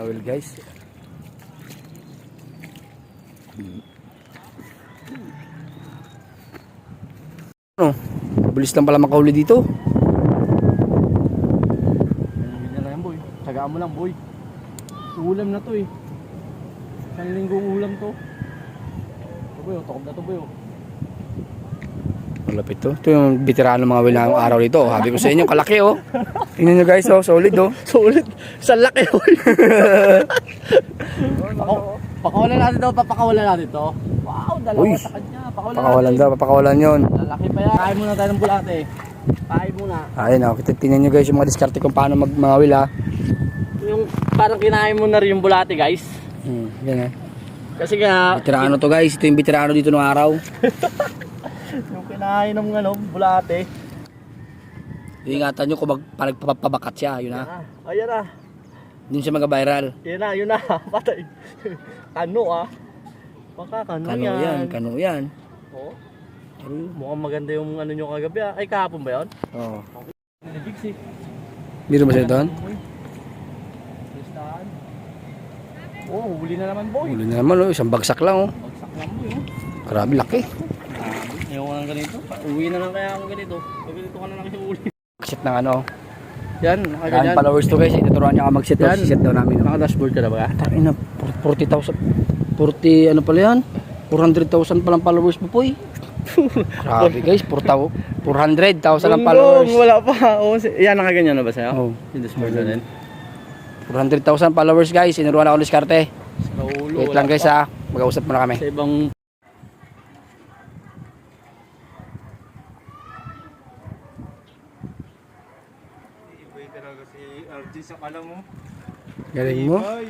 Well guys. Ano? Mabilis lang pala makahuli dito. Ganyan lang yan boy. Tagaan mo lang boy. Ulam na to eh. Isang linggong ulam to. Ito boy, takot na to boy. Malapit to. Ito yung veterano mga wilang araw dito. Sabi ko sa inyo, kalaki oh. Tingnan nyo guys oh, solid oh. Solid. Sa laki boy. Pakawalan natin to, papakawalan natin to. Wow, dalawa Uy. sa kanya. Pakawalan daw, papakawalan yun. Lalaki pa yan. Kain muna tayo ng bulate. Kain muna. Ayun oh, tingnan nyo guys yung mga diskarte kung paano mga wil ha. Yung parang kinain mo na rin yung bulate guys. Yan eh. Kasi nga Veterano to guys, ito yung veterano dito ng araw. yung kinain ng bulate. Iingatan nyo kung pagpapabakat siya, yun ha. Ayan na. Hindi siya mag-viral. Yun na. Patay. Kano ah. Baka kano yan. Kano yan. Oo. Mukhang maganda yung ano nyo kagabi ah. Ay kahapon ba yun? Oo. Nilibigsi. Biro ba sa'yo doon? Listahan. Oh, huli na naman boy. Huli na naman oh, isang bagsak lang oh. Bagsak lang boy oh. Grabe laki. Ayaw ko lang ganito. Uwi na lang kaya ako ganito. Pag ganito ka na lang yung uli. Sit ng ano. Yan, Yan ganyan. followers to guys, ituturuan niya ka mag-sit daw. Yan. Sit daw namin. Naka-dashboard ka na ba? Takin na 40,000. 40 ano pala yan? 400,000 palang followers mo po eh. Grabe guys, 400,000 ang followers. Wala pa. Oh, yan nakaganyan na ba sa'yo? Oh. Yung dashboard na din. 400,000 followers guys, sinuruan ako ni Diskarte. Sa ulo. Wait lang guys ha, mag-ausap muna kami. Sa ibang iba talaga si RG sa kala mo. Galing mo. Ay.